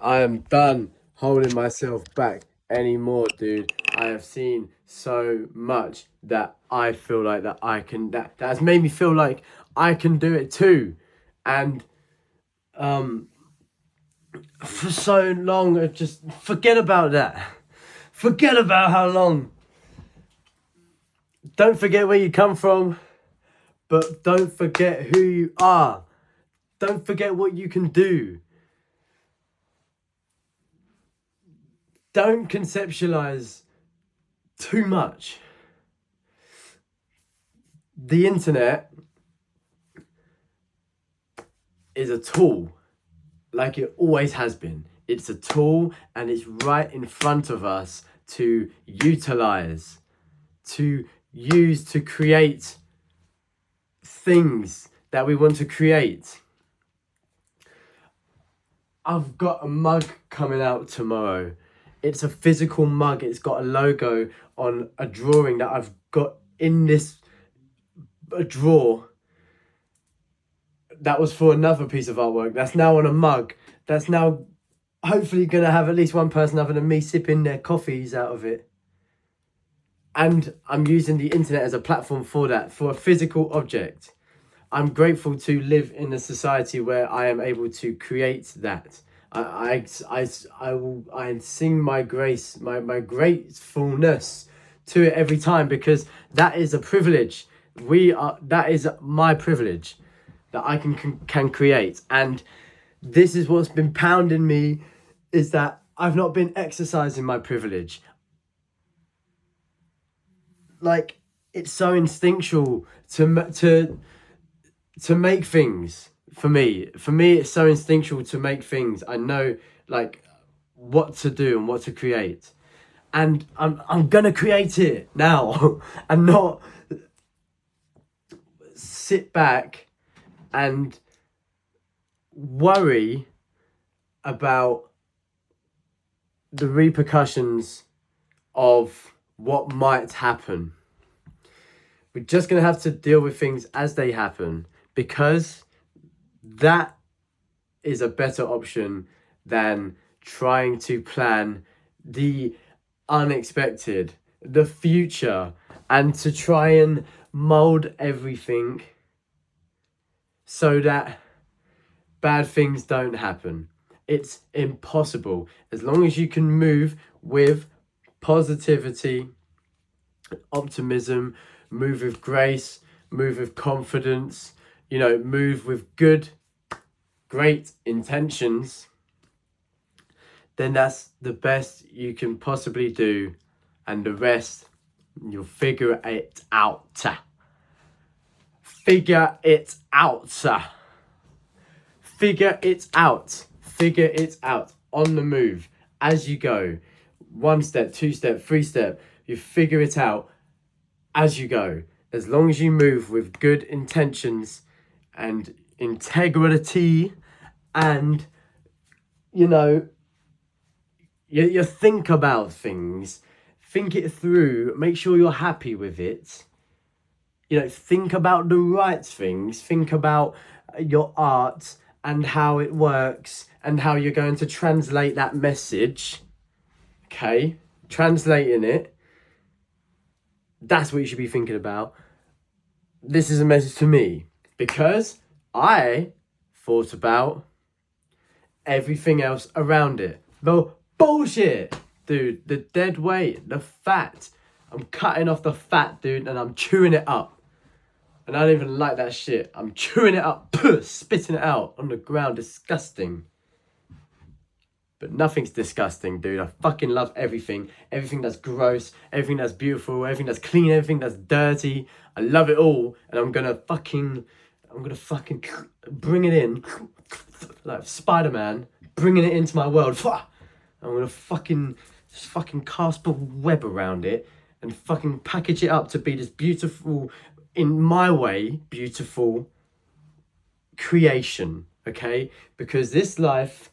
I am done holding myself back anymore, dude. I have seen so much that I feel like that I can that has made me feel like I can do it too. And for so long I just forget about that. Forget about how long. Don't forget where you come from, but don't forget who you are. Don't forget what you can do. Don't conceptualize too much. The internet is a tool, like it always has been. It's a tool and it's right in front of us to utilize, to use to create things that we want to create. I've got a mug coming out tomorrow. It's a physical mug. It's got a logo on a drawing that I've got in this drawer. That was for another piece of artwork. That's now on a mug. That's now hopefully going to have at least one person other than me sipping their coffees out of it. And I'm using the internet as a platform for that, for a physical object. I'm grateful to live in a society where I am able to create that. I sing my grace, my gratefulness to it every time, because that is a privilege. That is my privilege that I can create. And this is what's been pounding me, is that I've not been exercising my privilege. Like, it's so instinctual to make things. For me it's so instinctual to make things. I know like what to do and what to create, and I'm gonna create it now and not sit back and worry about the repercussions of what might happen. We're just going to have to deal with things as they happen, because that is a better option than trying to plan the unexpected, the future, and to try and mold everything so that bad things don't happen. It's impossible. As long as you can move with positivity, optimism, move with grace, move with confidence, move with good, great intentions, then that's the best you can possibly do. And the rest, you'll figure it out. Figure it out. Figure it out. Figure it out on the move as you go. 1 step, 2 step, 3 step. You figure it out as you go. As long as you move with good intentions and integrity, and you think about things, think it through, make sure you're happy with it. Think about the right things. Think about your art and how it works and how you're going to translate that message. Okay? Translating it. That's what you should be thinking about. This is a message to me, because I thought about everything else around it. The bullshit, dude. The dead weight, the fat. I'm cutting off the fat, dude, and I'm chewing it up. And I don't even like that shit. I'm chewing it up, spitting it out on the ground. Disgusting. But nothing's disgusting, dude. I fucking love everything. Everything that's gross, everything that's beautiful, everything that's clean, everything that's dirty. I love it all. And I'm gonna fucking bring it in. Like Spider-Man, bringing it into my world. I'm gonna fucking cast a web around it and fucking package it up to be this beautiful, in my way, beautiful creation. Okay? Because this life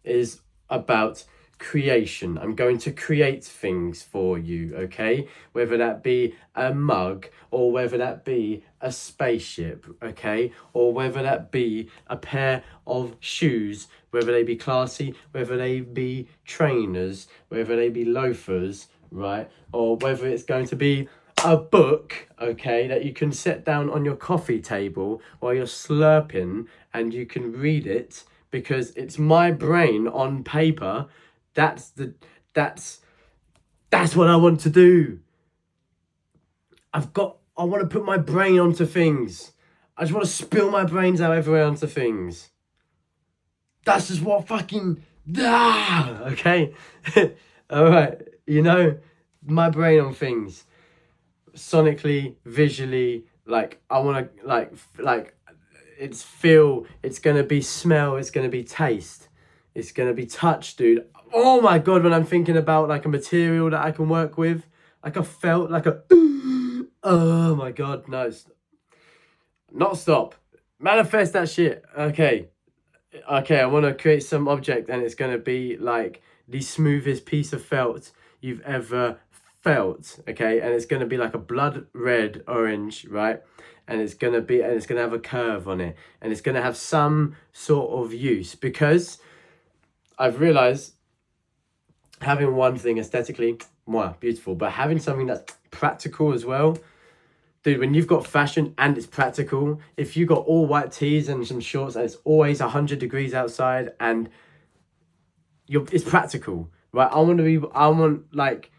is about creation. I'm going to create things for you, okay? Whether that be a mug, or whether that be a spaceship, okay? Or whether that be a pair of shoes, whether they be classy, whether they be trainers, whether they be loafers, right? Or whether it's going to be a book, okay, that you can set down on your coffee table while you're slurping and you can read it, because it's my brain on paper. That's what I want to do. I want to put my brain onto things. I just want to spill my brains out everywhere onto things. That's just what fucking okay. All right, you know, my brain on things, sonically, visually. Like I want to like it's feel, it's gonna be smell, it's gonna be taste, it's gonna be touch, dude. Oh my god, when I'm thinking about like a material that I can work with, like a felt, like a oh my god, no, not stop, manifest that shit. Okay, I want to create some object, and it's gonna be like the smoothest piece of felt you've ever felt, okay? And it's gonna be like a blood red orange, right? And it's gonna have a curve on it, and it's gonna have some sort of use, because I've realized having one thing aesthetically, wow, beautiful, but having something that's practical as well. Dude, when you've got fashion and it's practical, if you got all white tees and some shorts and it's always 100 degrees outside and it's practical, right? I want like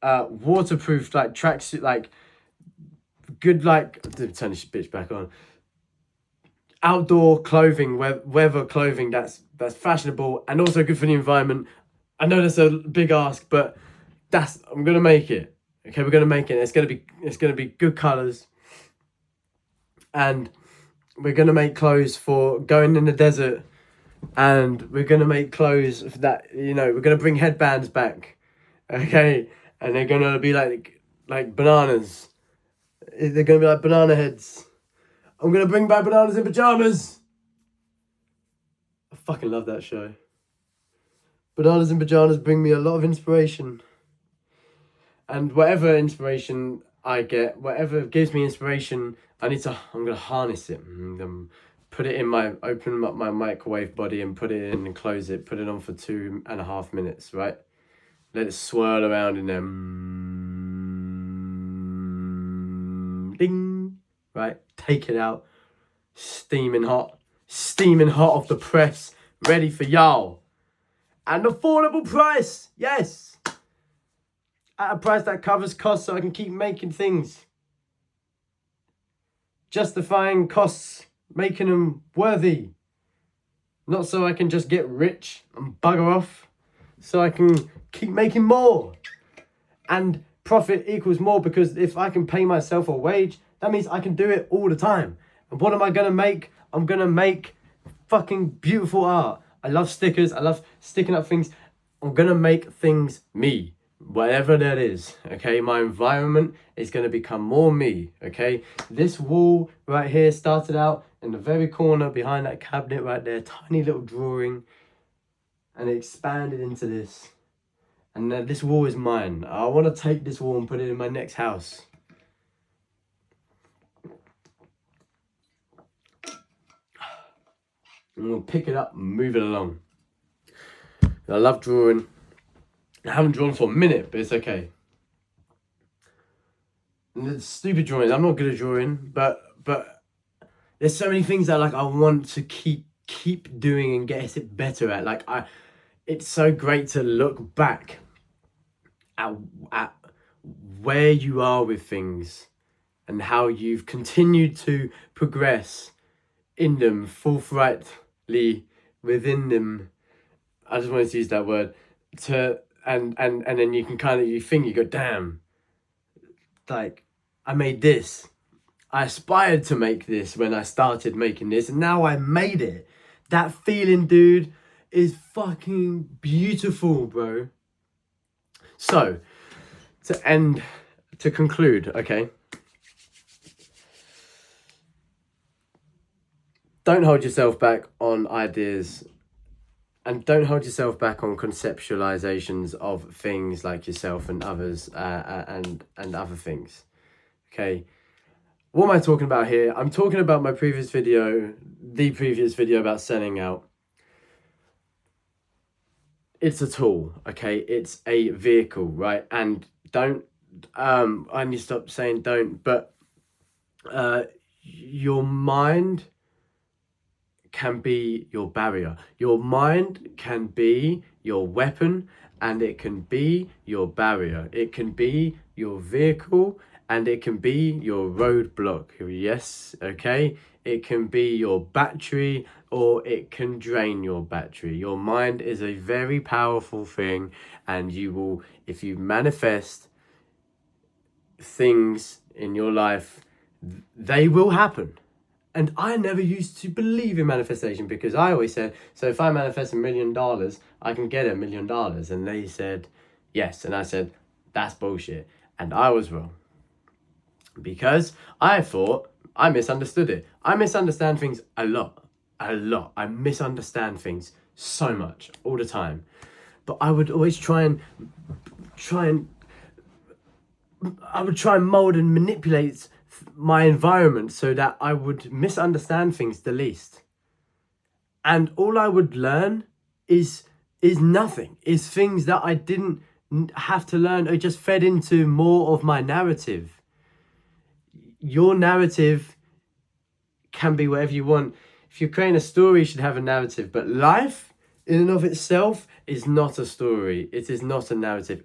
waterproof, like tracksuit, like good, like, turn this bitch back on. Outdoor clothing, weather clothing that's fashionable and also good for the environment. I know that's a big ask, but I'm gonna make it. Okay, we're gonna make it. It's gonna be good colors, and we're gonna make clothes for going in the desert, and we're gonna make clothes that, you know, we're gonna bring headbands back, okay, and they're gonna be like bananas. They're gonna be like banana heads. I'm gonna bring back Bananas in Pajamas. I fucking love that show. Bananas in Pajamas bring me a lot of inspiration. And whatever inspiration I get, whatever gives me inspiration, I'm gonna harness it. Put it in open up my microwave body and put it in and close it, put it on for 2.5 minutes, right? Let it swirl around in there. Ding, right? Take it out. Steaming hot off the press, ready for y'all. An affordable price, yes. At a price that covers costs, so I can keep making things. Justifying costs, making them worthy. Not so I can just get rich and bugger off, so I can keep making more. And profit equals more, because if I can pay myself a wage, that means I can do it all the time. And what am I gonna make? I'm gonna make fucking beautiful art. I love stickers, I love sticking up things. I'm gonna make things me. Whatever that is, okay? My environment is going to become more me, okay? This wall right here started out in the very corner behind that cabinet right there, tiny little drawing, and it expanded into this. And this wall is mine. I want to take this wall and put it in my next house. I'm going to pick it up and move it along. I love drawing. I haven't drawn for a minute, but it's okay. And the stupid drawings, I'm not good at drawing, but there's so many things that like I want to keep doing and get it better at. Like it's so great to look back at where you are with things and how you've continued to progress in them, forthrightly within them. I just wanted to use that word and then you can you go, damn, like I made this. I aspired to make this when I started making this, and now I made it. That feeling, dude, is fucking beautiful, bro. So, to conclude, okay? Don't hold yourself back on ideas And don't hold yourself back on conceptualizations of things like yourself and others, and other things. Okay, what am I talking about here? I'm talking about the previous video about selling out. It's a tool, okay? It's a vehicle, right? And don't, I need to stop saying don't, but your mind can be your barrier. Your mind can be your weapon, and it can be your barrier. It can be your vehicle, and it can be your roadblock. Yes, okay? It can be your battery, or it can drain your battery. Your mind is a very powerful thing, and you will, if you manifest things in your life, they will happen. And I never used to believe in manifestation, because I always said, so if I manifest $1 million, I can get $1 million. And they said, yes. And I said, that's bullshit. And I was wrong, because I thought I misunderstood it. I misunderstand things a lot. I misunderstand things so much all the time. But I would always try and mold and manipulate my environment so that I would misunderstand things the least. And all I would learn is nothing. Is things that I didn't have to learn, or just fed into more of my narrative. Your narrative can be whatever you want. If you're creating a story, you should have a narrative. But life in and of itself is not a story. It is not a narrative.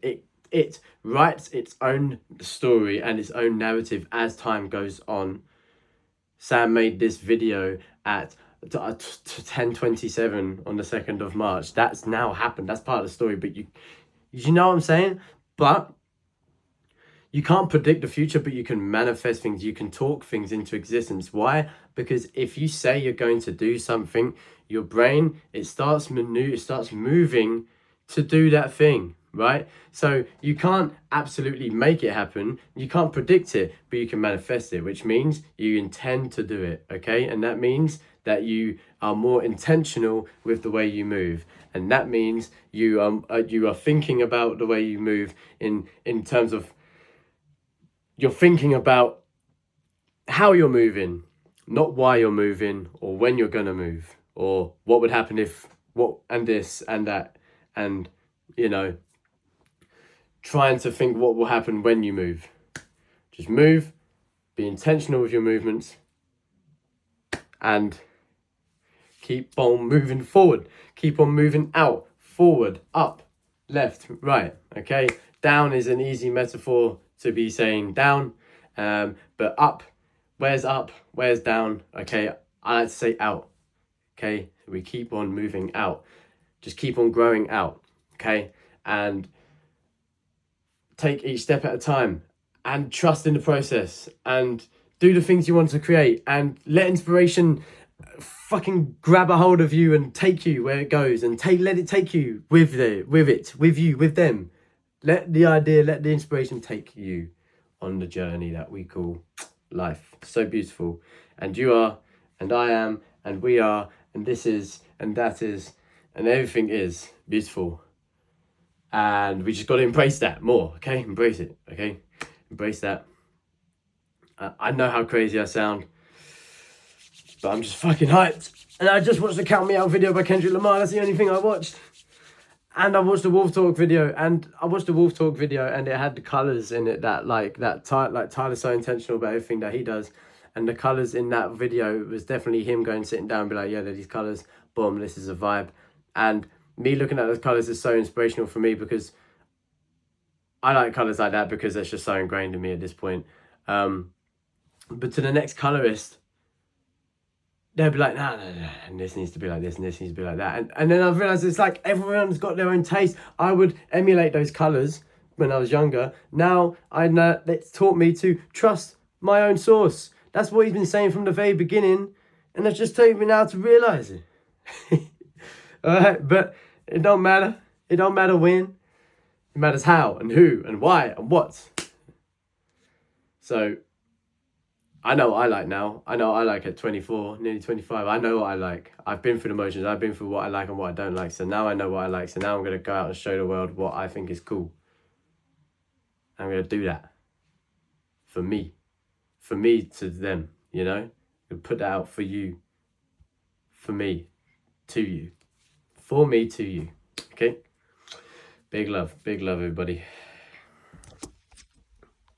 It writes its own story and its own narrative as time goes on. Sam made this video at 10:27 on the 2nd of March. That's now happened. That's part of the story. But you know what I'm saying? But you can't predict the future, but you can manifest things. You can talk things into existence. Why? Because if you say you're going to do something, your brain, it starts moving to do that thing, right? So you can't absolutely make it happen. You can't predict it, but you can manifest it, which means you intend to do it, okay? And that means that you are more intentional with the way you move. And that means you are thinking about the way you move in terms of, you're thinking about how you're moving, not why you're moving, or when you're gonna move, or what would happen if, what, and this and that, and, you know, trying to think what will happen when you move. Just move, be intentional with your movements, and keep on moving forward. Keep on moving out, forward, up, left, right, okay? Down is an easy metaphor to be saying down, but up, where's down, okay? I like to say out, okay? We keep on moving out. Just keep on growing out, okay? And take each step at a time, and trust in the process, and do the things you want to create, and let inspiration fucking grab a hold of you and take you where it goes, and let it take you with them. Let the inspiration take you on the journey that we call life. So beautiful. And you are, and I am, and we are, and this is, and that is, and everything is beautiful. And we just got to embrace that more, okay? Embrace it, okay? Embrace that. I know how crazy I sound, but I'm just fucking hyped. And I just watched the Count Me Out video by Kendrick Lamar. That's the only thing I watched. And I watched the Wolf Talk video, and it had the colours in it that Tyler's so intentional about everything that he does. And the colours in that video was definitely him sitting down and be like, yeah, these colours, boom, this is a vibe. And me looking at those colours is so inspirational for me, because I like colours like that, because that's just so ingrained in me at this point. But to the next colorist, they'll be like, no, and this needs to be like this, and this needs to be like that. And then I've realised it's like everyone's got their own taste. I would emulate those colours when I was younger. Now I know it's taught me to trust my own source. That's what he's been saying from the very beginning, and it's just taken me now to realise it. Alright, but it don't matter. It don't matter when. It matters how and who and why and what. So I know what I like now. I know what I like at 24, nearly 25. I know what I like. I've been through the motions. I've been through what I like and what I don't like. So now I know what I like. So now I'm going to go out and show the world what I think is cool. I'm going to do that. For me. For me to them, you know? And put that out for you. For me. To you. For me to you. Okay? Big love, everybody.